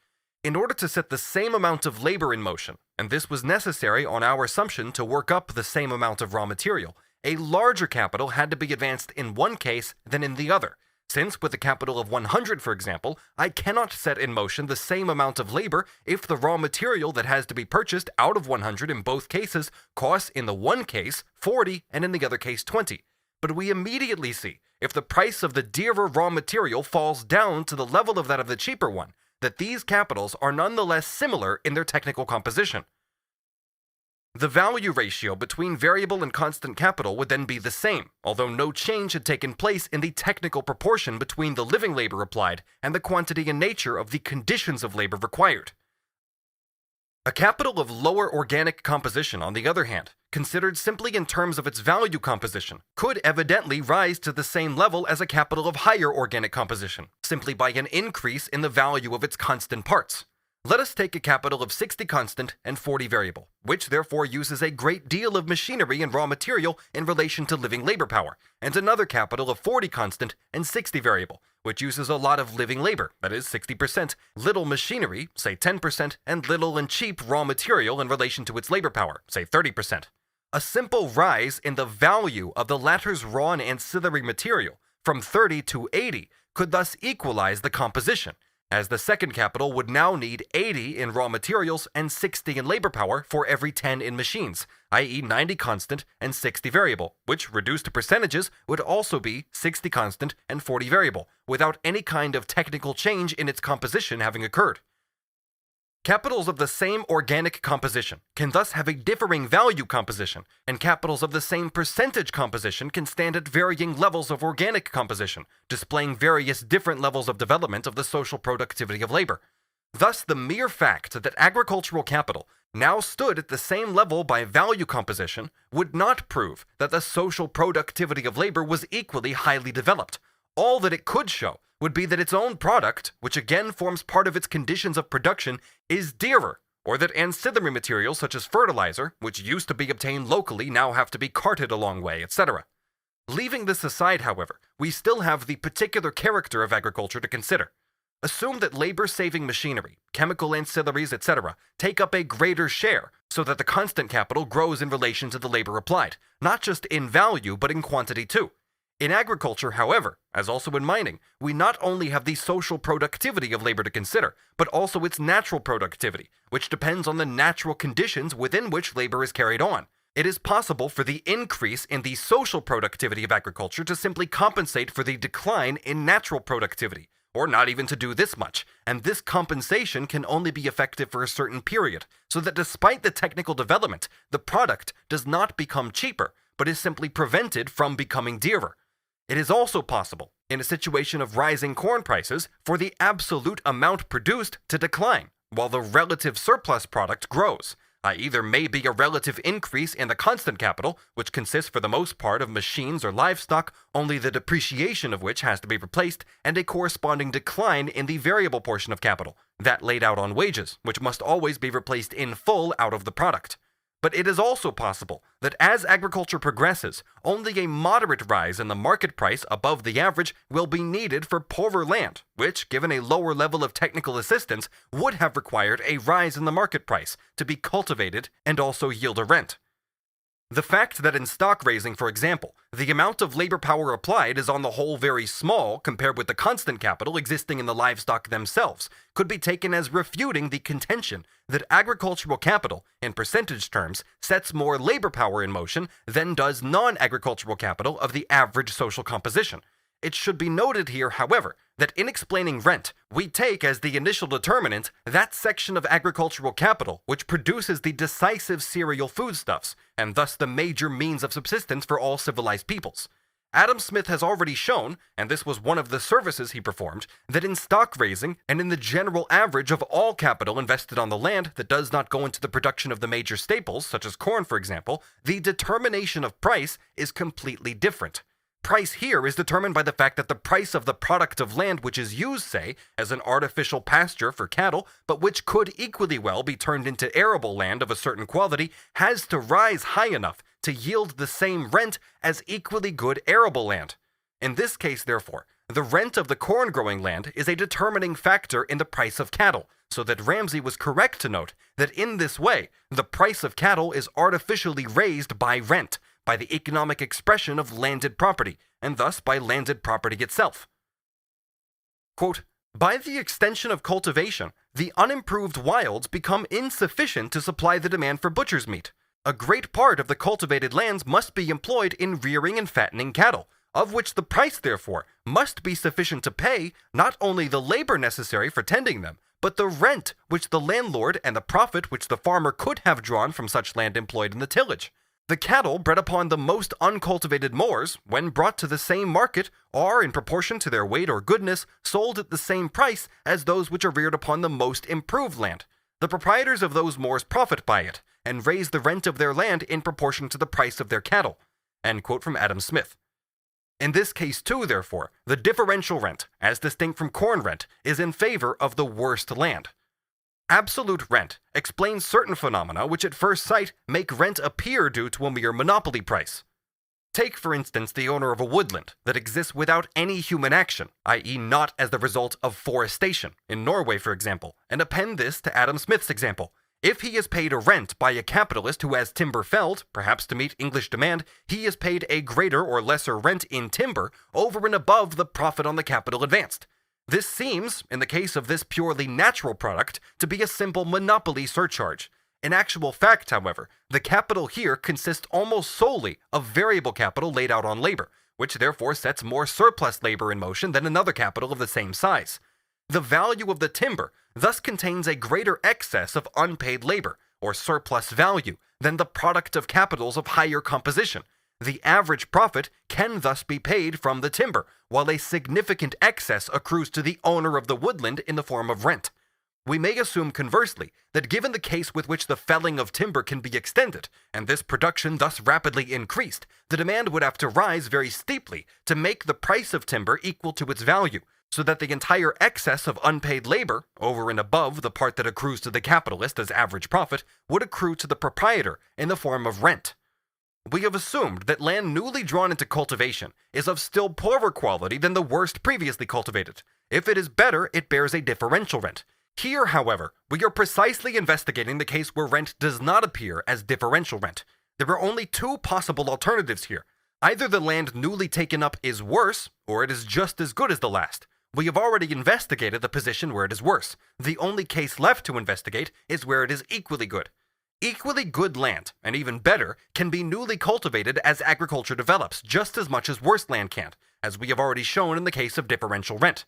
In order to set the same amount of labor in motion, and this was necessary on our assumption to work up the same amount of raw material, a larger capital had to be advanced in one case than in the other, since with a capital of 100, for example, I cannot set in motion the same amount of labor if the raw material that has to be purchased out of 100 in both cases costs in the one case 40 and in the other case 20. But we immediately see, if the price of the dearer raw material falls down to the level of that of the cheaper one, that these capitals are nonetheless similar in their technical composition. The value ratio between variable and constant capital would then be the same, although no change had taken place in the technical proportion between the living labor applied and the quantity and nature of the conditions of labor required. A capital of lower organic composition, on the other hand, considered simply in terms of its value composition, could evidently rise to the same level as a capital of higher organic composition, simply by an increase in the value of its constant parts. Let us take a capital of 60 constant and 40 variable, which therefore uses a great deal of machinery and raw material in relation to living labor power, and another capital of 40 constant and 60 variable, which uses a lot of living labor, that is 60%, little machinery, say 10%, and little and cheap raw material in relation to its labor power, say 30%. A simple rise in the value of the latter's raw and ancillary material from 30 to 80 could thus equalize the composition, as the second capital would now need 80 in raw materials and 60 in labor power for every 10 in machines, i.e. 90 constant and 60 variable, which reduced to percentages would also be 60 constant and 40 variable, without any kind of technical change in its composition having occurred. Capitals of the same organic composition can thus have a differing value composition, and capitals of the same percentage composition can stand at varying levels of organic composition, displaying various different levels of development of the social productivity of labor. Thus, the mere fact that agricultural capital now stood at the same level by value composition would not prove that the social productivity of labor was equally highly developed. All that it could show would be that its own product, which again forms part of its conditions of production, is dearer, or that ancillary materials such as fertilizer, which used to be obtained locally, now have to be carted a long way, etc. Leaving this aside, however, we still have the particular character of agriculture to consider. Assume that labor-saving machinery, chemical ancillaries, etc., take up a greater share, so that the constant capital grows in relation to the labor applied, not just in value but in quantity too. In agriculture, however, as also in mining, we not only have the social productivity of labor to consider, but also its natural productivity, which depends on the natural conditions within which labor is carried on. It is possible for the increase in the social productivity of agriculture to simply compensate for the decline in natural productivity, or not even to do this much, and this compensation can only be effective for a certain period, so that despite the technical development, the product does not become cheaper, but is simply prevented from becoming dearer. It is also possible, in a situation of rising corn prices, for the absolute amount produced to decline, while the relative surplus product grows, i.e. there may be a relative increase in the constant capital, which consists for the most part of machines or livestock, only the depreciation of which has to be replaced, and a corresponding decline in the variable portion of capital, that laid out on wages, which must always be replaced in full out of the product. But it is also possible that as agriculture progresses, only a moderate rise in the market price above the average will be needed for poorer land, which, given a lower level of technical assistance, would have required a rise in the market price to be cultivated and also yield a rent. The fact that in stock raising, for example, the amount of labor power applied is on the whole very small compared with the constant capital existing in the livestock themselves could be taken as refuting the contention that agricultural capital, in percentage terms, sets more labor power in motion than does non-agricultural capital of the average social composition. It should be noted here, however, that in explaining rent, we take as the initial determinant that section of agricultural capital which produces the decisive cereal foodstuffs, and thus the major means of subsistence for all civilized peoples. Adam Smith has already shown, and this was one of the services he performed, that in stock raising and in the general average of all capital invested on the land that does not go into the production of the major staples, such as corn for example, the determination of price is completely different. Price here is determined by the fact that the price of the product of land which is used, say, as an artificial pasture for cattle, but which could equally well be turned into arable land of a certain quality, has to rise high enough to yield the same rent as equally good arable land. In this case, therefore, the rent of the corn-growing land is a determining factor in the price of cattle, so that Ramsay was correct to note that in this way, the price of cattle is artificially raised by rent, by the economic expression of landed property, and thus by landed property itself. Quote, by the extension of cultivation, the unimproved wilds become insufficient to supply the demand for butcher's meat. A great part of the cultivated lands must be employed in rearing and fattening cattle, of which the price, therefore, must be sufficient to pay not only the labor necessary for tending them, but the rent which the landlord and the profit which the farmer could have drawn from such land employed in the tillage. The cattle bred upon the most uncultivated moors, when brought to the same market, are, in proportion to their weight or goodness, sold at the same price as those which are reared upon the most improved land. The proprietors of those moors profit by it, and raise the rent of their land in proportion to the price of their cattle. End quote from Adam Smith. In this case too, therefore, the differential rent, as distinct from corn rent, is in favor of the worst land. Absolute rent explains certain phenomena which at first sight make rent appear due to a mere monopoly price. Take, for instance, the owner of a woodland that exists without any human action, i.e. not as the result of forestation, in Norway for example, and append this to Adam Smith's example. If he is paid a rent by a capitalist who has timber felled, perhaps to meet English demand, he is paid a greater or lesser rent in timber over and above the profit on the capital advanced. This seems, in the case of this purely natural product, to be a simple monopoly surcharge. In actual fact, however, the capital here consists almost solely of variable capital laid out on labor, which therefore sets more surplus labor in motion than another capital of the same size. The value of the timber thus contains a greater excess of unpaid labor, or surplus value, than the product of capitals of higher composition. The average profit can thus be paid from the timber, while a significant excess accrues to the owner of the woodland in the form of rent. We may assume conversely that given the case with which the felling of timber can be extended, and this production thus rapidly increased, the demand would have to rise very steeply to make the price of timber equal to its value, so that the entire excess of unpaid labor, over and above the part that accrues to the capitalist as average profit, would accrue to the proprietor in the form of rent. We have assumed that land newly drawn into cultivation is of still poorer quality than the worst previously cultivated. If it is better, it bears a differential rent. Here, however, we are precisely investigating the case where rent does not appear as differential rent. There are only two possible alternatives here. Either the land newly taken up is worse, or it is just as good as the last. We have already investigated the position where it is worse. The only case left to investigate is where it is equally good. Equally good land, and even better, can be newly cultivated as agriculture develops, just as much as worse land can, as we have already shown in the case of differential rent.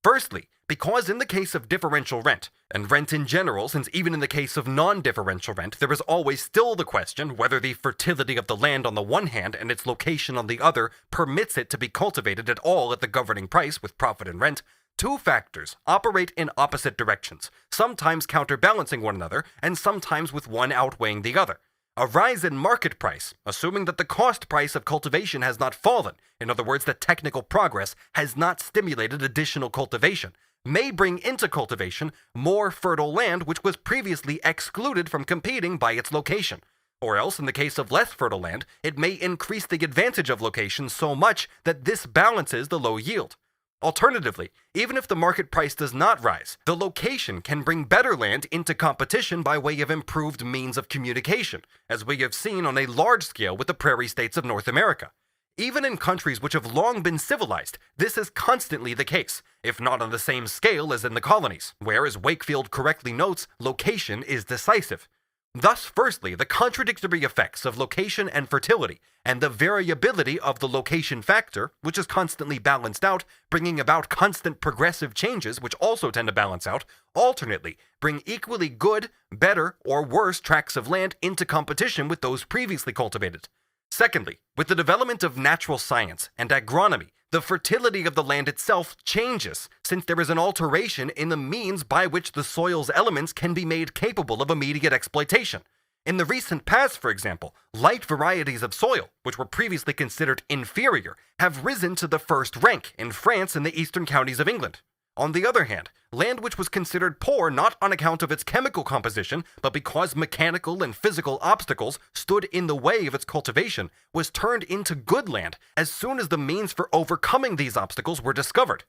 Firstly, because in the case of differential rent, and rent in general, since even in the case of non-differential rent, there is always still the question whether the fertility of the land on the one hand and its location on the other permits it to be cultivated at all at the governing price with profit and rent, two factors operate in opposite directions, sometimes counterbalancing one another and sometimes with one outweighing the other. A rise in market price, assuming that the cost price of cultivation has not fallen, in other words, that technical progress has not stimulated additional cultivation, may bring into cultivation more fertile land which was previously excluded from competing by its location. Or else, in the case of less fertile land, it may increase the advantage of location so much that this balances the low yield. Alternatively, even if the market price does not rise, the location can bring better land into competition by way of improved means of communication, as we have seen on a large scale with the prairie states of North America. Even in countries which have long been civilized, this is constantly the case, if not on the same scale as in the colonies, where, as Wakefield correctly notes, location is decisive. Thus, firstly, the contradictory effects of location and fertility, and the variability of the location factor, which is constantly balanced out, bringing about constant progressive changes which also tend to balance out, alternately bring equally good, better, or worse tracts of land into competition with those previously cultivated. Secondly, with the development of natural science and agronomy, the fertility of the land itself changes, since there is an alteration in the means by which the soil's elements can be made capable of immediate exploitation. In the recent past, for example, light varieties of soil, which were previously considered inferior, have risen to the first rank in France and the eastern counties of England. On the other hand, land which was considered poor not on account of its chemical composition, but because mechanical and physical obstacles stood in the way of its cultivation, was turned into good land as soon as the means for overcoming these obstacles were discovered.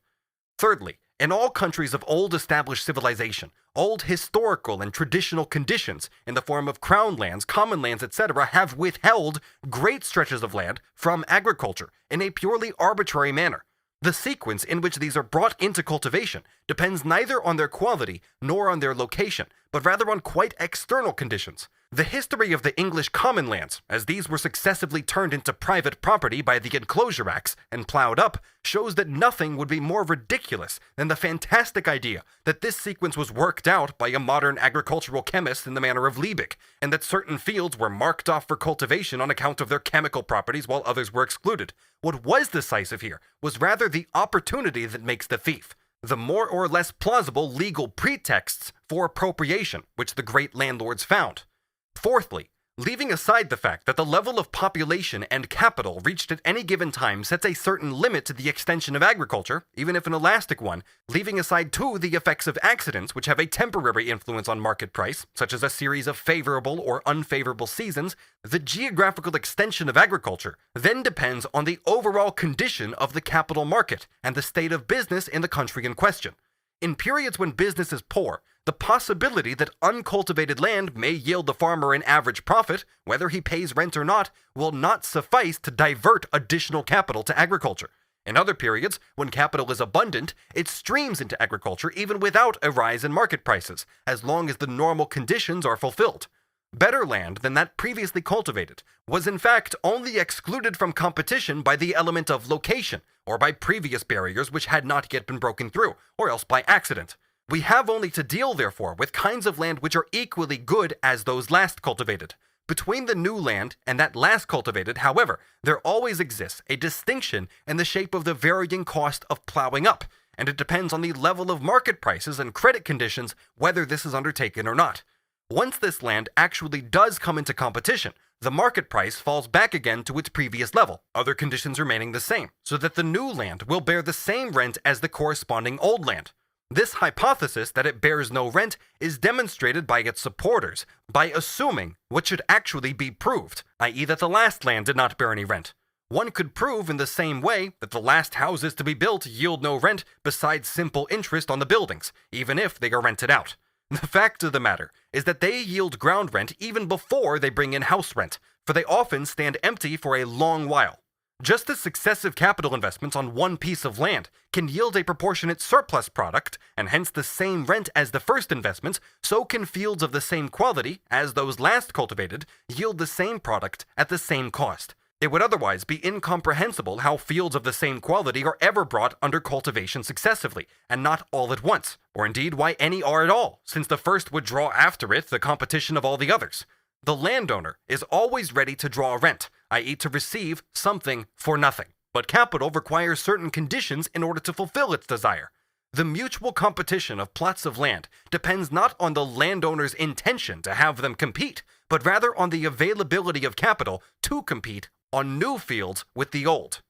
Thirdly, in all countries of old established civilization, old historical and traditional conditions in the form of crown lands, common lands, etc. have withheld great stretches of land from agriculture in a purely arbitrary manner. The sequence in which these are brought into cultivation depends neither on their quality nor on their location, but rather on quite external conditions. The history of the English common lands, as these were successively turned into private property by the Enclosure Acts and plowed up, shows that nothing would be more ridiculous than the fantastic idea that this sequence was worked out by a modern agricultural chemist in the manner of Liebig, and that certain fields were marked off for cultivation on account of their chemical properties while others were excluded. What was decisive here was rather the opportunity that makes the thief, the more or less plausible legal pretexts for appropriation which the great landlords found. Fourthly, leaving aside the fact that the level of population and capital reached at any given time sets a certain limit to the extension of agriculture, even if an elastic one, leaving aside too the effects of accidents which have a temporary influence on market price, such as a series of favorable or unfavorable seasons, the geographical extension of agriculture then depends on the overall condition of the capital market and the state of business in the country in question. In periods when business is poor, the possibility that uncultivated land may yield the farmer an average profit, whether he pays rent or not, will not suffice to divert additional capital to agriculture. In other periods, when capital is abundant, it streams into agriculture even without a rise in market prices, as long as the normal conditions are fulfilled. Better land than that previously cultivated was in fact only excluded from competition by the element of location, or by previous barriers which had not yet been broken through, or else by accident. We have only to deal, therefore, with kinds of land which are equally good as those last cultivated. Between the new land and that last cultivated, however, there always exists a distinction in the shape of the varying cost of plowing up, and it depends on the level of market prices and credit conditions whether this is undertaken or not. Once this land actually does come into competition, the market price falls back again to its previous level, other conditions remaining the same, so that the new land will bear the same rent as the corresponding old land. This hypothesis that it bears no rent is demonstrated by its supporters by assuming what should actually be proved, i.e. that the last land did not bear any rent. One could prove in the same way that the last houses to be built yield no rent besides simple interest on the buildings, even if they are rented out. The fact of the matter is that they yield ground rent even before they bring in house rent, for they often stand empty for a long while. Just as successive capital investments on one piece of land can yield a proportionate surplus product, and hence the same rent as the first investments, so can fields of the same quality as those last cultivated yield the same product at the same cost. It would otherwise be incomprehensible how fields of the same quality are ever brought under cultivation successively, and not all at once, or indeed why any are at all, since the first would draw after it the competition of all the others. The landowner is always ready to draw rent, i.e. to receive something for nothing, but capital requires certain conditions in order to fulfill its desire. The mutual competition of plots of land depends not on the landowner's intention to have them compete, but rather on the availability of capital to compete on new fields with the old.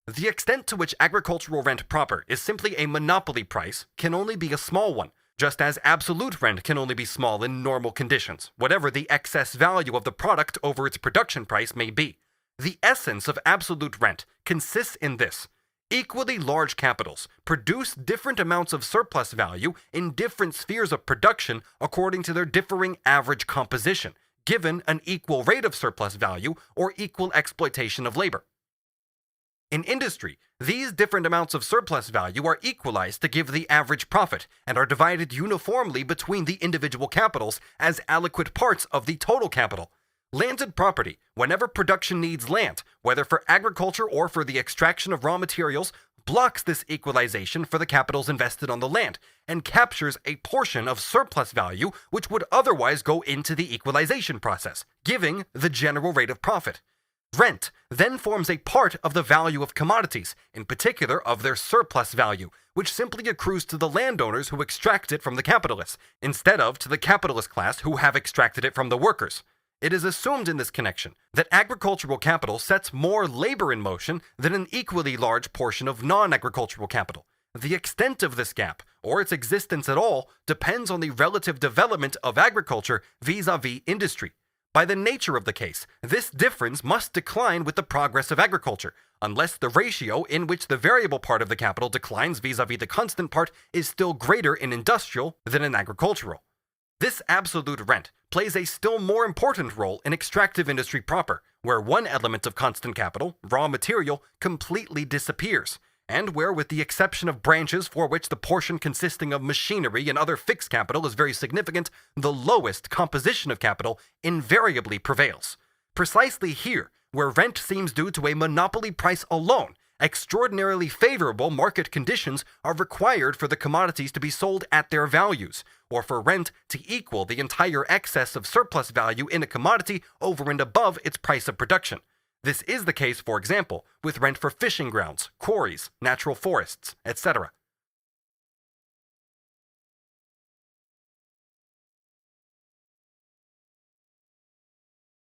The extent to which agricultural rent proper is simply a monopoly price can only be a small one, just as absolute rent can only be small in normal conditions, whatever the excess value of the product over its production price may be. The essence of absolute rent consists in this: equally large capitals produce different amounts of surplus value in different spheres of production according to their differing average composition, given an equal rate of surplus value or equal exploitation of labor. In industry, these different amounts of surplus value are equalized to give the average profit and are divided uniformly between the individual capitals as aliquot parts of the total capital. Landed property, whenever production needs land, whether for agriculture or for the extraction of raw materials, blocks this equalization for the capitals invested on the land and captures a portion of surplus value which would otherwise go into the equalization process, giving the general rate of profit. Rent then forms a part of the value of commodities, in particular of their surplus value, which simply accrues to the landowners who extract it from the capitalists, instead of to the capitalist class who have extracted it from the workers. It is assumed in this connection that agricultural capital sets more labor in motion than an equally large portion of non-agricultural capital. The extent of this gap, or its existence at all, depends on the relative development of agriculture vis-à-vis industry. By the nature of the case, this difference must decline with the progress of agriculture, unless the ratio in which the variable part of the capital declines vis-à-vis the constant part is still greater in industrial than in agricultural. This absolute rent plays a still more important role in extractive industry proper, where one element of constant capital, raw material, completely disappears, and where, with the exception of branches for which the portion consisting of machinery and other fixed capital is very significant, the lowest composition of capital invariably prevails. Precisely here, where rent seems due to a monopoly price alone, extraordinarily favorable market conditions are required for the commodities to be sold at their values, or for rent to equal the entire excess of surplus value in a commodity over and above its price of production. This is the case, for example, with rent for fishing grounds, quarries, natural forests, etc.